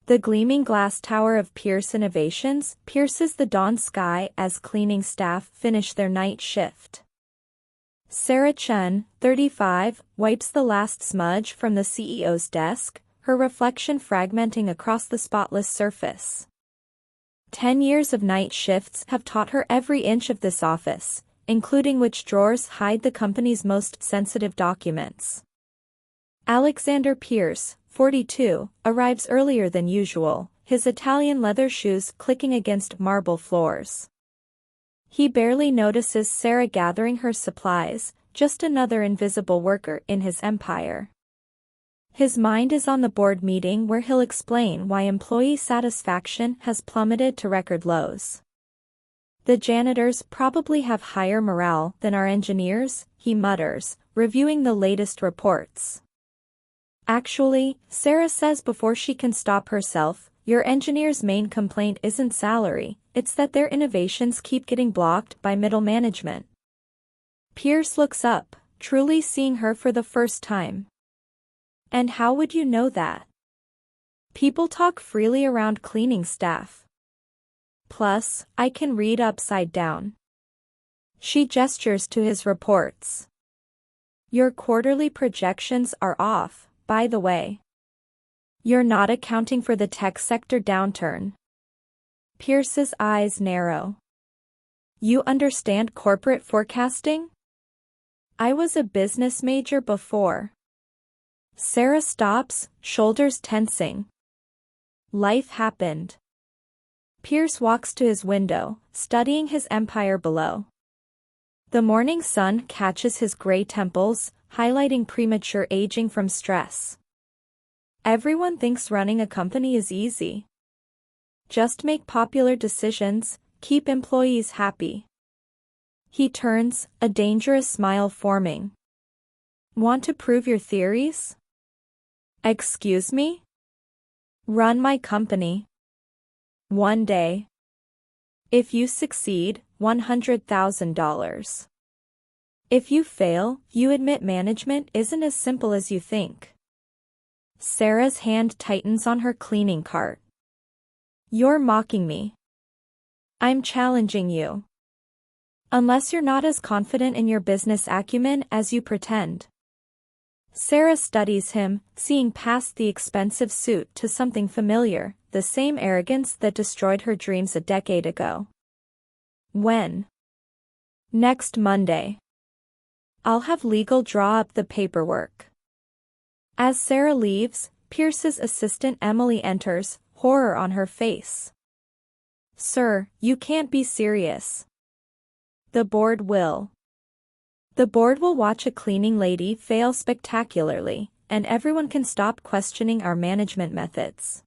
The gleaming glass tower of Pierce Innovations pierces the dawn sky as cleaning staff finish their night shift. Sarah Chen, 35, wipes the last smudge from the CEO's desk, her reflection fragmenting across the spotless surface. 10 years of night shifts have taught her every inch of this office, including which drawers hide the company's most sensitive documents. Alexander Pierce, 42, arrives earlier than usual, his Italian leather shoes clicking against marble floors. He barely notices Sarah gathering her supplies, just another invisible worker in his empire. His mind is on the board meeting where he'll explain why employee satisfaction has plummeted to record lows. The janitors probably have higher morale than our engineers, he mutters, reviewing the latest reports. Actually, Sarah says before she can stop herself, your engineer's main complaint isn't salary, it's that their innovations keep getting blocked by middle management. Pierce looks up, truly seeing her for the first time. And how would you know that? People talk freely around cleaning staff. Plus, I can read upside down. She gestures to his reports. Your quarterly projections are off, by the way. You're not accounting for the tech sector downturn. Pierce's eyes narrow. You understand corporate forecasting? I was a business major before. Sarah stops, shoulders tensing. Life happened. Pierce walks to his window, studying his empire below. The morning sun catches his gray temples, highlighting premature aging from stress. Everyone thinks running a company is easy. Just make popular decisions, keep employees happy. He turns, a dangerous smile forming. Want to prove your theories? Excuse me? Run my company. One day. If you succeed, $100,000. If you fail, you admit management isn't as simple as you think. Sarah's hand tightens on her cleaning cart. You're mocking me. I'm challenging you. Unless you're not as confident in your business acumen as you pretend. Sarah studies him, seeing past the expensive suit to something familiar, the same arrogance that destroyed her dreams a decade ago. When? Next Monday. I'll have legal draw up the paperwork. As Sarah leaves, Pierce's assistant Emily enters, horror on her face. Sir, you can't be serious. The board will. The board will watch a cleaning lady fail spectacularly, and everyone can stop questioning our management methods.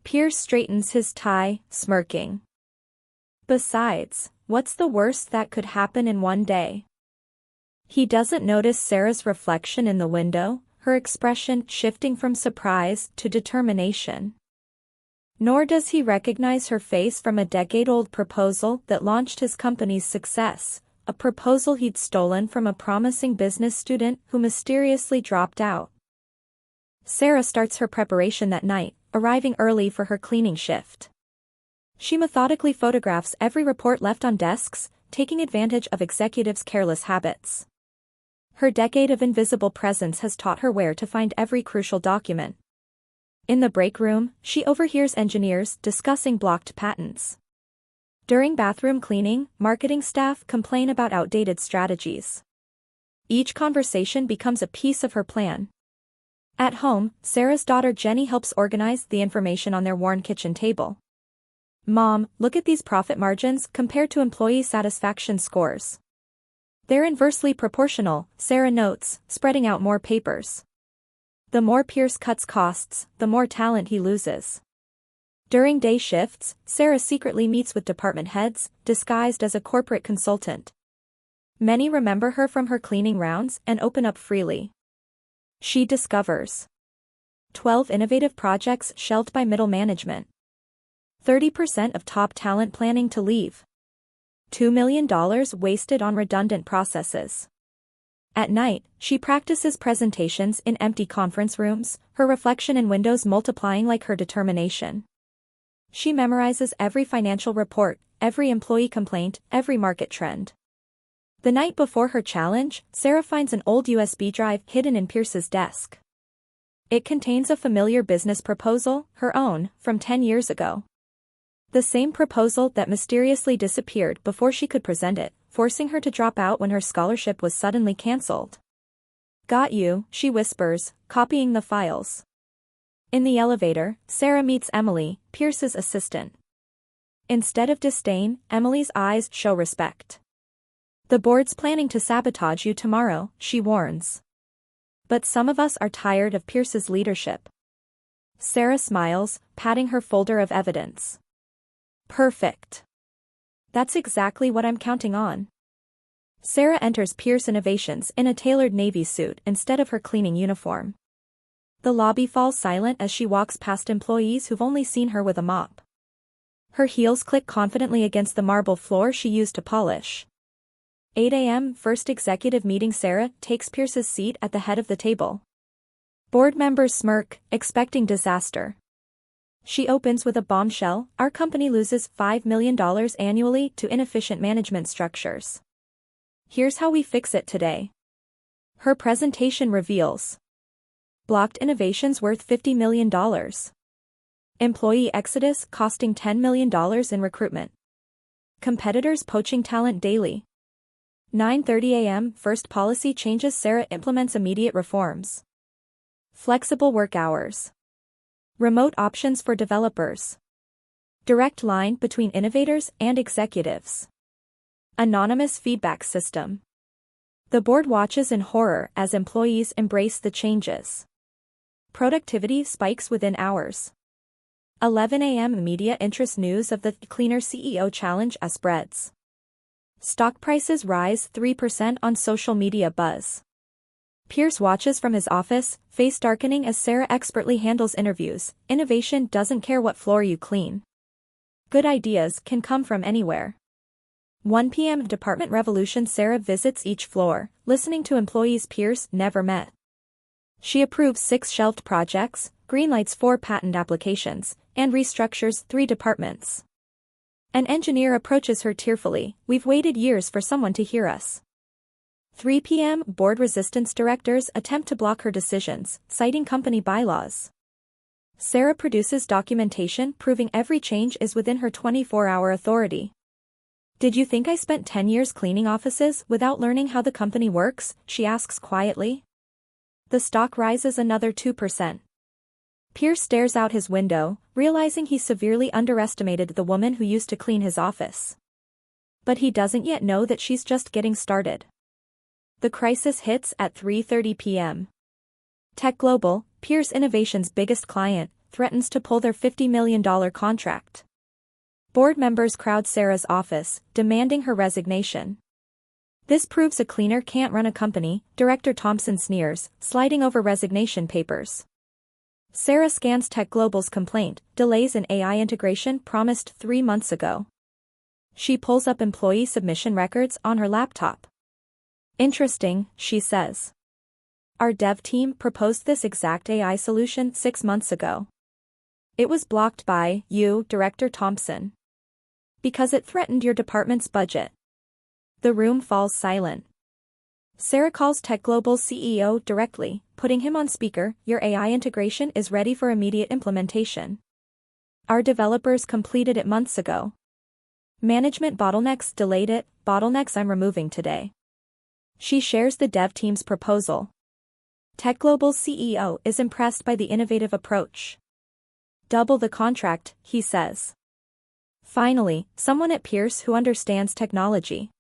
Pierce straightens his tie, smirking. Besides, what's the worst that could happen in one day? He doesn't notice Sarah's reflection in the window, her expression shifting from surprise to determination. Nor does he recognize her face from a decade-old proposal that launched his company's success, a proposal he'd stolen from a promising business student who mysteriously dropped out. Sarah starts her preparation that night, arriving early for her cleaning shift. She methodically photographs every report left on desks, taking advantage of executives' careless habits. Her decade of invisible presence has taught her where to find every crucial document. In the break room, she overhears engineers discussing blocked patents. During bathroom cleaning, marketing staff complain about outdated strategies. Each conversation becomes a piece of her plan. At home, Sarah's daughter Jenny helps organize the information on their worn kitchen table. Mom, look at these profit margins compared to employee satisfaction scores. They're inversely proportional, Sarah notes, spreading out more papers. The more Pierce cuts costs, the more talent he loses. During day shifts, Sarah secretly meets with department heads, disguised as a corporate consultant. Many remember her from her cleaning rounds and open up freely. She discovers 12 innovative projects shelved by middle management. 30% of top talent planning to leave. $2 million wasted on redundant processes. At night, she practices presentations in empty conference rooms, her reflection in windows multiplying like her determination. She memorizes every financial report, every employee complaint, every market trend. The night before her challenge, Sarah finds an old USB drive hidden in Pierce's desk. It contains a familiar business proposal, her own, from 10 years ago. The same proposal that mysteriously disappeared before she could present it, forcing her to drop out when her scholarship was suddenly cancelled. "Got you," she whispers, copying the files. In the elevator, Sarah meets Emily, Pierce's assistant. Instead of disdain, Emily's eyes show respect. "The board's planning to sabotage you tomorrow," she warns. "But some of us are tired of Pierce's leadership." Sarah smiles, patting her folder of evidence. "Perfect. That's exactly what I'm counting on." Sarah enters Pierce Innovations in a tailored navy suit instead of her cleaning uniform. The lobby falls silent as she walks past employees who've only seen her with a mop. Her heels click confidently against the marble floor she used to polish. 8 a.m. First executive meeting. Sarah takes Pierce's seat at the head of the table. Board members smirk, expecting disaster. She opens with a bombshell: "Our company loses $5 million annually to inefficient management structures. Here's how we fix it today." Her presentation reveals blocked innovations worth $50 million. Employee exodus costing $10 million in recruitment. Competitors poaching talent daily. 9:30 a.m. First policy changes. Sarah implements immediate reforms. Flexible work hours. Remote options for developers. Direct line between innovators and executives. Anonymous feedback system. The board watches in horror as employees embrace the changes. Productivity spikes within hours. 11 a.m. Media interest. News of the Cleaner CEO challenge spreads. Stock prices rise 3% on social media buzz. Pierce watches from his office, face darkening as Sarah expertly handles interviews. Innovation doesn't care what floor you clean. Good ideas can come from anywhere. 1 p.m. Department revolution. Sarah visits each floor, listening to employees Pierce never met. She approves 6 shelved projects, greenlights 4 patent applications, and restructures 3 departments. An engineer approaches her tearfully. "We've waited years for someone to hear us." 3 p.m. Board resistance. Directors attempt to block her decisions, citing company bylaws. Sarah produces documentation proving every change is within her 24-hour authority. "Did you think I spent 10 years cleaning offices without learning how the company works?" she asks quietly. The stock rises another 2%. Pierce stares out his window, realizing he severely underestimated the woman who used to clean his office. But he doesn't yet know that she's just getting started. The crisis hits at 3:30 p.m. Tech Global, Pierce Innovations' biggest client, threatens to pull their $50 million contract. Board members crowd Sarah's office, demanding her resignation. "This proves a cleaner can't run a company," Director Thompson sneers, sliding over resignation papers. Sarah scans Tech Global's complaint, delays in AI integration promised 3 months ago. She pulls up employee submission records on her laptop. "Interesting," she says. "Our dev team proposed this exact AI solution 6 months ago. It was blocked by you, Director Thompson. Because it threatened your department's budget." The room falls silent. Sarah calls Tech Global's CEO directly, putting him on speaker. "Your AI integration is ready for immediate implementation. Our developers completed it months ago. Management bottlenecks delayed it, bottlenecks I'm removing today." She shares the dev team's proposal. Tech Global's CEO is impressed by the innovative approach. "Double the contract," he says. Finally, someone at Pierce who understands technology.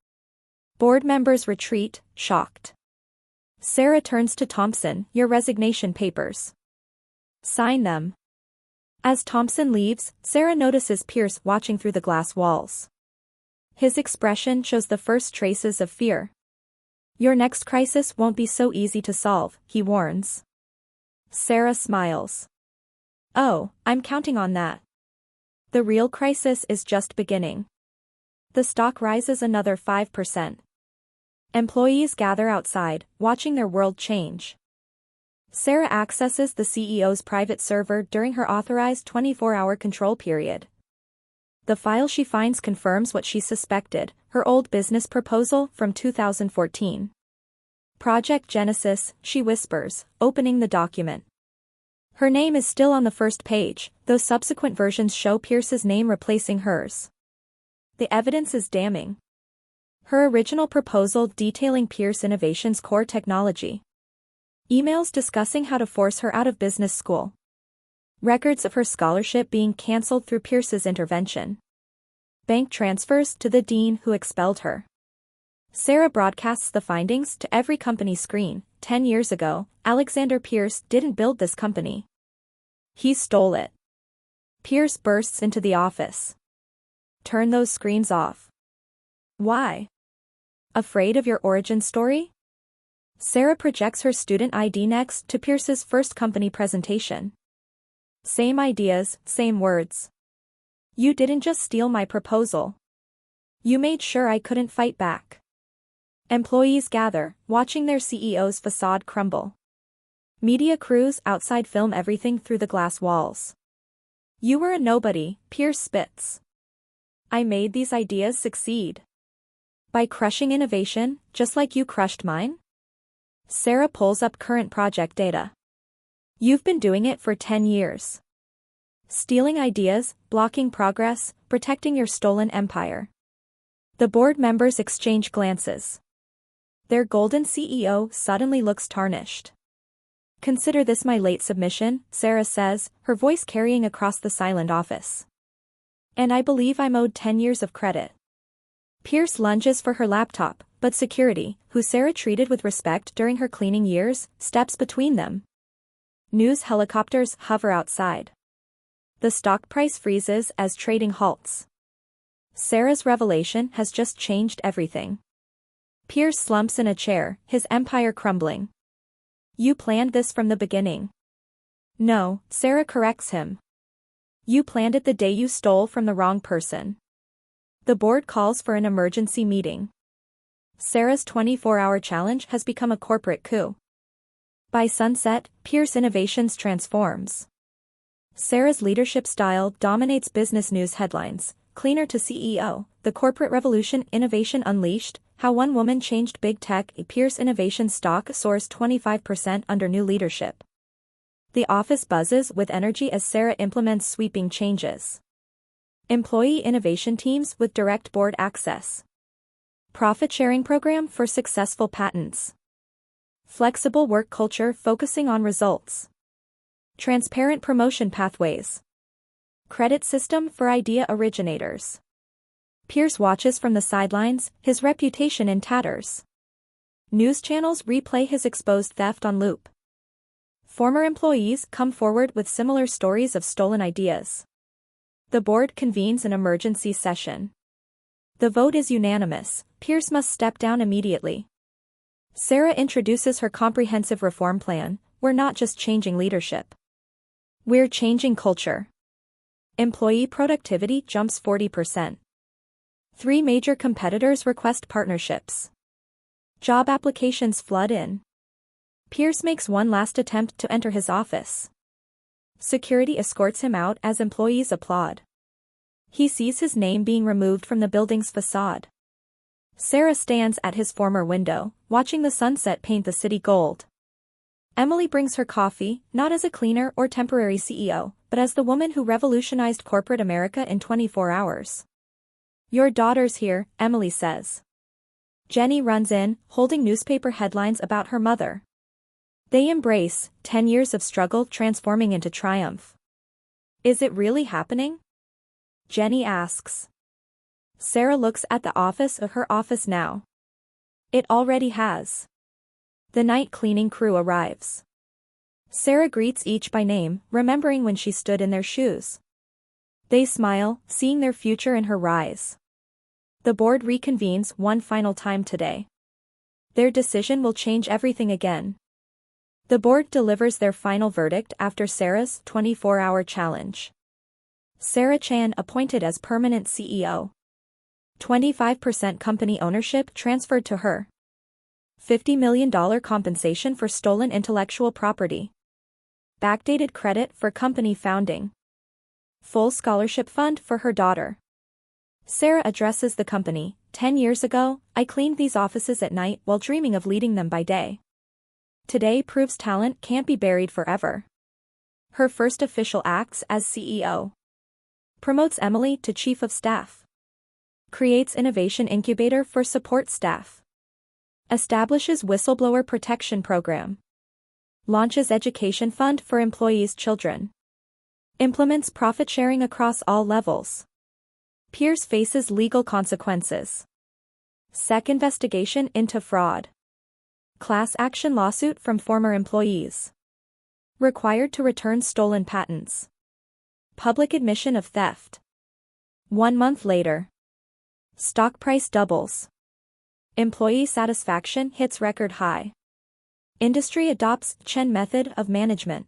Board members retreat, shocked. Sarah turns to Thompson. "Your resignation papers. Sign them." As Thompson leaves, Sarah notices Pierce watching through the glass walls. His expression shows the first traces of fear. "Your next crisis won't be so easy to solve," he warns. Sarah smiles. "Oh, I'm counting on that. The real crisis is just beginning." The stock rises another 5%. Employees gather outside, watching their world change. Sarah accesses the CEO's private server during her authorized 24-hour control period. The file she finds confirms what she suspected, her old business proposal from 2014. Project Genesis, she whispers, opening the document. Her name is still on the first page, though subsequent versions show Pierce's name replacing hers. The evidence is damning. Her original proposal detailing Pierce Innovation's core technology. Emails discussing how to force her out of business school. Records of her scholarship being cancelled through Pierce's intervention. Bank transfers to the dean who expelled her. Sarah broadcasts the findings to every company screen. 10 years ago, Alexander Pierce didn't build this company. He stole it. Pierce bursts into the office. Turn those screens off. Why? Afraid of your origin story? Sarah projects her student ID next to Pierce's first company presentation. Same ideas, same words. You didn't just steal my proposal. You made sure I couldn't fight back. Employees gather, watching their CEO's facade crumble. Media crews outside film everything through the glass walls. You were a nobody, Pierce spits. I made these ideas succeed. By crushing innovation, just like you crushed mine? Sarah pulls up current project data. You've been doing it for 10 years. Stealing ideas, blocking progress, protecting your stolen empire. The board members exchange glances. Their golden CEO suddenly looks tarnished. Consider this my late submission, Sarah says, her voice carrying across the silent office. And I believe I'm owed 10 years of credit. Pierce lunges for her laptop, but security, who Sarah treated with respect during her cleaning years, steps between them. News helicopters hover outside. The stock price freezes as trading halts. Sarah's revelation has just changed everything. Pierce slumps in a chair, his empire crumbling. You planned this from the beginning. No, Sarah corrects him. You planned it the day you stole from the wrong person. The board calls for an emergency meeting. Sarah's 24-hour challenge has become a corporate coup. By sunset, Pierce Innovations transforms. Sarah's leadership style dominates business news headlines. Cleaner to CEO, the corporate revolution innovation unleashed, how one woman changed big tech. Pierce Innovation stock soars 25% under new leadership. The office buzzes with energy as Sarah implements sweeping changes. Employee innovation teams with direct board access. Profit-sharing program for successful patents. Flexible work culture focusing on results. Transparent promotion pathways. Credit system for idea originators. Pierce watches from the sidelines, his reputation in tatters. News channels replay his exposed theft on loop. Former employees come forward with similar stories of stolen ideas. The board convenes an emergency session. The vote is unanimous. Pierce must step down immediately. Sarah introduces her comprehensive reform plan. We're not just changing leadership. We're changing culture. Employee productivity jumps 40%. 3 major competitors request partnerships. Job applications flood in. Pierce makes one last attempt to enter his office. Security escorts him out as employees applaud. He sees his name being removed from the building's facade. Sarah stands at his former window, watching the sunset paint the city gold. Emily brings her coffee, not as a cleaner or temporary CEO, but as the woman who revolutionized corporate America in 24 hours. Your daughter's here, Emily says. Jenny runs in, holding newspaper headlines about her mother. They embrace, 10 years of struggle transforming into triumph. Is it really happening? Jenny asks. Sarah looks at the office of her office now. It already has. The night cleaning crew arrives. Sarah greets each by name, remembering when she stood in their shoes. They smile, seeing their future in her rise. The board reconvenes one final time today. Their decision will change everything again. The board delivers their final verdict after Sarah's 24-hour challenge. Sarah Chan appointed as permanent CEO. 25% company ownership transferred to her. $50 million compensation for stolen intellectual property. Backdated credit for company founding. Full scholarship fund for her daughter. Sarah addresses the company. 10 years ago, I cleaned these offices at night while dreaming of leading them by day. Today proves talent can't be buried forever. Her first official acts as CEO. Promotes Emily to Chief of Staff. Creates innovation incubator for support staff. Establishes whistleblower protection program. Launches education fund for employees' children. Implements profit sharing across all levels. Pierce faces legal consequences. SEC investigation into fraud. Class action lawsuit from former employees. Required to return stolen patents. Public admission of theft. 1 month later. Stock price doubles. Employee satisfaction hits record high. Industry adopts Chen method of management.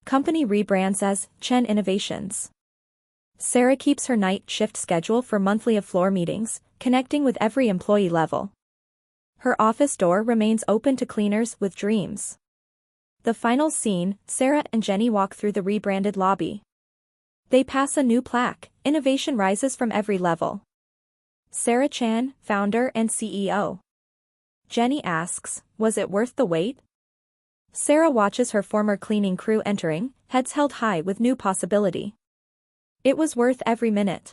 Company rebrands as Chen Innovations. Sarah keeps her night shift schedule for monthly floor meetings, connecting with every employee level. Her office door remains open to cleaners with dreams. The final scene, Sarah and Jenny walk through the rebranded lobby. They pass a new plaque, innovation rises from every level. Sarah Chan, founder and CEO. Jenny asks, was it worth the wait? Sarah watches her former cleaning crew entering, heads held high with new possibility. It was worth every minute.